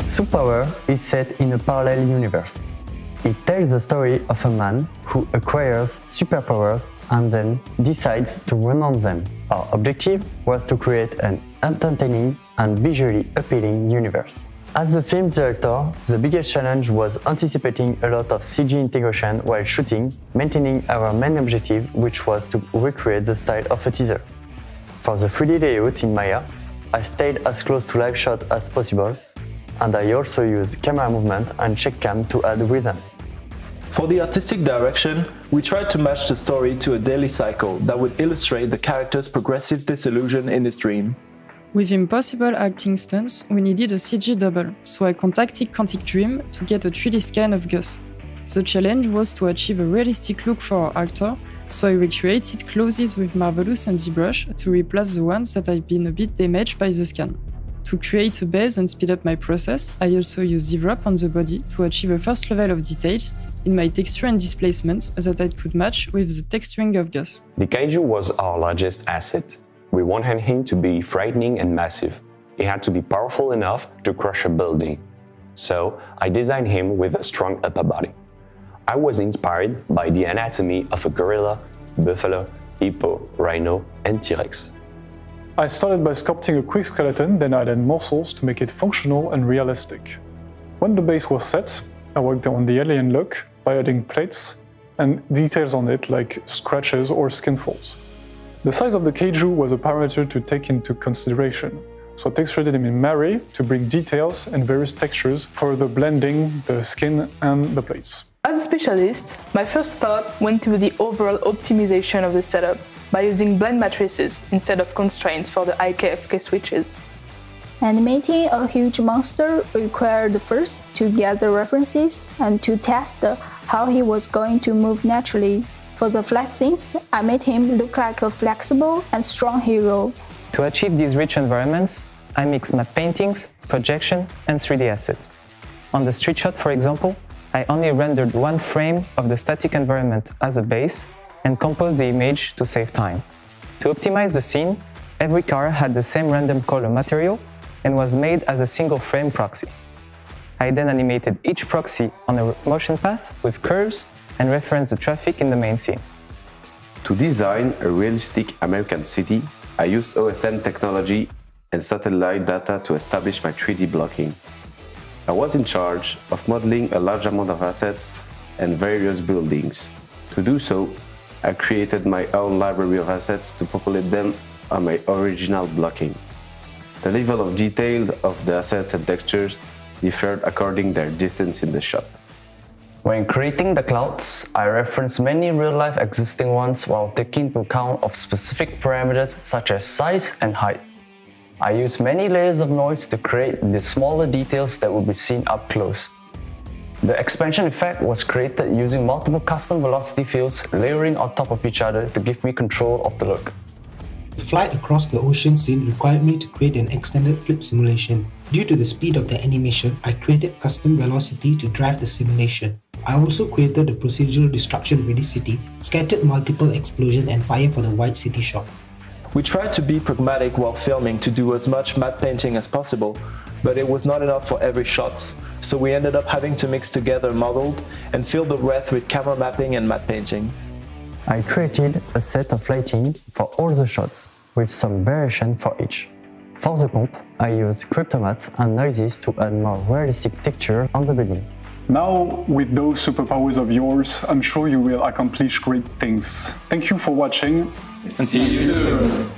Supower is set in a parallel universe. It tells the story of a man who acquires superpowers and then decides to run on them. Our objective was to create an entertaining and visually appealing universe. As the film director, the biggest challenge was anticipating a lot of CG integration while shooting, maintaining our main objective, which was to recreate the style of a teaser. For the 3D layout in Maya, I stayed as close to live shot as possible, and I also used camera movement and check cam to add rhythm. For the artistic direction, we tried to match the story to a daily cycle that would illustrate the character's progressive disillusion in his dream. With impossible acting stunts, we needed a CG double, so I contacted Quantic Dream to get a 3D scan of Gus. The challenge was to achieve a realistic look for our actor, so I recreated clothes with Marvelous and ZBrush to replace the ones that had been a bit damaged by the scan. To create a base and speed up my process, I also used ZWrap on the body to achieve a first level of details in my texture and displacement that I could match with the texturing of Gus. The kaiju was our largest asset. We wanted him to be frightening and massive. He had to be powerful enough to crush a building. So I designed him with a strong upper body. I was inspired by the anatomy of a gorilla, buffalo, hippo, rhino, and T-Rex. I started by sculpting a quick skeleton, then I added muscles to make it functional and realistic. When the base was set, I worked on the alien look by adding plates and details on it like scratches or skin folds. The size of the kaiju was a parameter to take into consideration, so I textured him in May to bring details and various textures for the blending, the skin and the plates. As a specialist, my first thought went to the overall optimization of the setup by using blend matrices instead of constraints for the IKFK switches. Animating a huge monster required first to gather references and to test how he was going to move naturally. For the flat scenes, I made him look like a flexible and strong hero. To achieve these rich environments, I mixed matte paintings, projection, and 3D assets. On the street shot, for example, I only rendered one frame of the static environment as a base and composed the image to save time. To optimize the scene, every car had the same random color material and was made as a single frame proxy. I then animated each proxy on a motion path with curves and referenced the traffic in the main scene. To design a realistic American city, I used OSM technology and satellite data to establish my 3D blocking. I was in charge of modeling a large amount of assets and various buildings. To do so, I created my own library of assets to populate them on my original blocking. The level of detail of the assets and textures differed according to their distance in the shot. When creating the clouds, I referenced many real-life existing ones while taking into account of specific parameters such as size and height. I used many layers of noise to create the smaller details that would be seen up close. The expansion effect was created using multiple custom velocity fields layering on top of each other to give me control of the look. The flight across the ocean scene required me to create an extended flip simulation. Due to the speed of the animation, I created custom velocity to drive the simulation. I also created a procedural destruction-ready city, scattered multiple explosion and fire for the white city shot. We tried to be pragmatic while filming to do as much matte painting as possible, but it was not enough for every shot, so we ended up having to mix together modeled and fill the breadth with camera mapping and matte painting. I created a set of lighting for all the shots, with some variation for each. For the comp, I used cryptomats and noises to add more realistic texture on the building. Now, with those superpowers of yours, I'm sure you will accomplish great things. Thank you for watching. And see you soon.